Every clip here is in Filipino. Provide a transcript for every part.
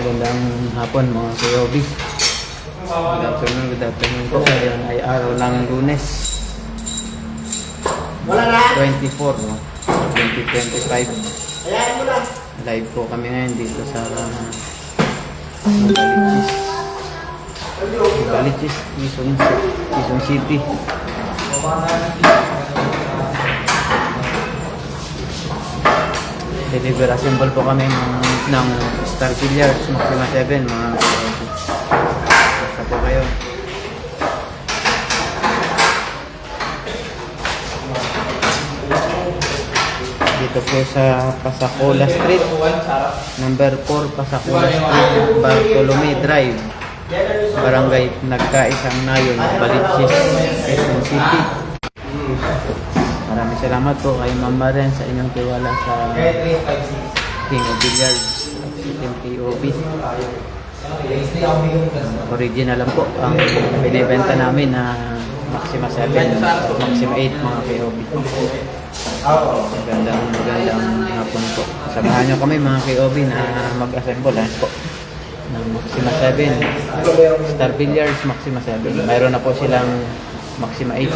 Magandang hapon mga Kuyobi. Good afternoon po. Ngayon ay araw ng Lunes. 24, no? 2025. Live po kami ngayon dito sa Balichis, Quezon City. Deliver assemble po kami ng Star Billiards Maxima 7 mga Kuyobi. Basta po kayo. Dito po sa Pasacola Street, number 4 Pasacola Street, Bartolome Drive, Barangay Nagkaisang Nayon, Balichis, Quezon City. Maraming salamat po kay Ma'am Maren sa inyong tiwala sa King of Billiards Team KOB. Original lang po ang binibenta namin na Maxima 7, Maxima 8 mga KOB. Magandang hapon po. Samahan nyo kami mga KOB na mag-assemble po ng Maxima 7, Star Billiards Maxima 7. Mayroon na po silang Maxima 8.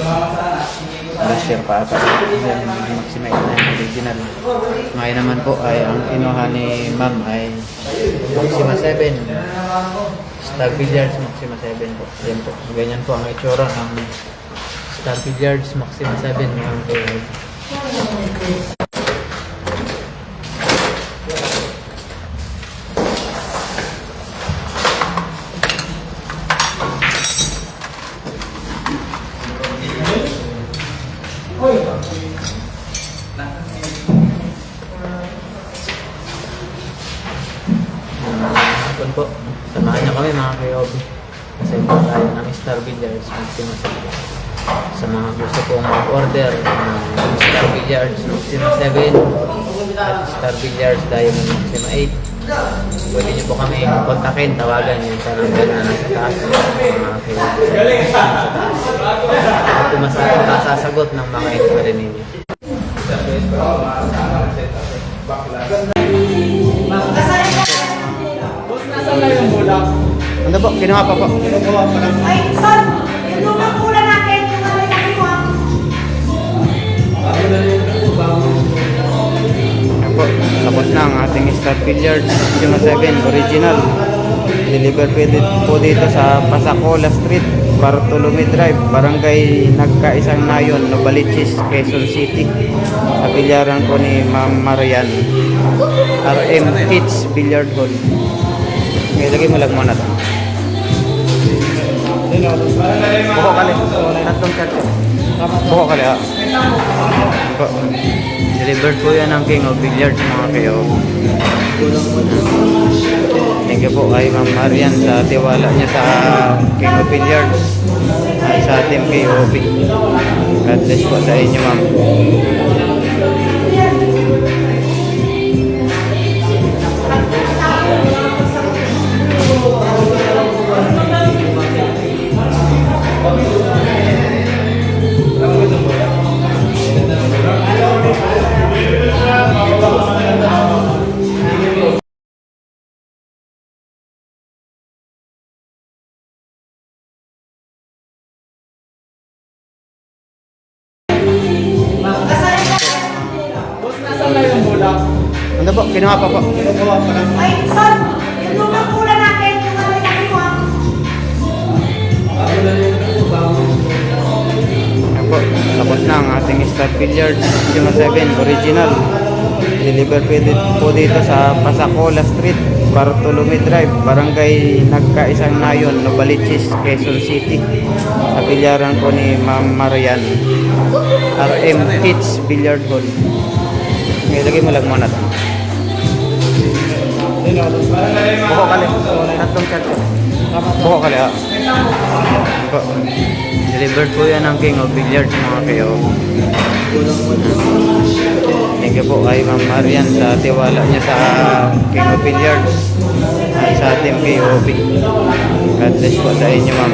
Last year pa ata. Maxima 8 na original. Ngayon naman po ay ang kinuha ni Ma'am ay Maxima 7. Star Billiards Maxima 7 po. Yan po. Ganyan po ang itsura ng Star Billiards Maxima 7 ng KOB. Hapon po. Samahan niyo kami mga KOB. Kasi po tayo ng Star Billiards Maxima 7. Sa mga gusto pong mag-order ng Star Billiards Maxima 7 at Star Billiards Diamond Maxima 8, pwede niyo po kami kontakin, tawagan yung sa number na nasa taas, mga KOB sa taas. At masasagot ng mga inquiry ninyo. Ano po? Kinuha pa po. Ay, son! Yung lumang pula natin, yung ano yung nakiwa. Ano po? Tapos na ang ating Star Billiards Maxima 7 original. Deliver po dito sa Pasacola Street, Bartolome Drive, Barangay Nagkaisang Nayon, Balichis, Quezon City. Sa bilyaran po ni Ma'am Marian, RM Kids Billiard Hall. Okay, lagay mo lang muna ito. Buko kali. Tatlong kali. Buko kali ha. Delivered po yan ng King of Billiards mga kayo. Thank you po kay Ma'am Marian sa tiwala niya sa King of Billiards at sa Team KOB. God bless po sa inyo ma'am. Ano po? Kinuha pa po. Ay, son! Yung lumang pula natin, yung ano yung nakiwa. Ano po? Tapos na ang ating Star Billiards Maxima 7 original. Deliver po dito sa Pasacola Street, Bartolome Drive, Barangay Nagkaisang Nayon, Balichis, Quezon City. Sa bilyaran po ni Ma'am Marian, RM Kids Billiard Hall. Okay, lagay mo lang muna ito. Buko kali. Tatlong kali. Buko kali ha. Delivered po yan ng King of Billiards mga kayo. Thank you po kay Ma'am Marian sa tiwala niya sa King of Billiards at sa Team KOB. God bless po sa inyo ma'am.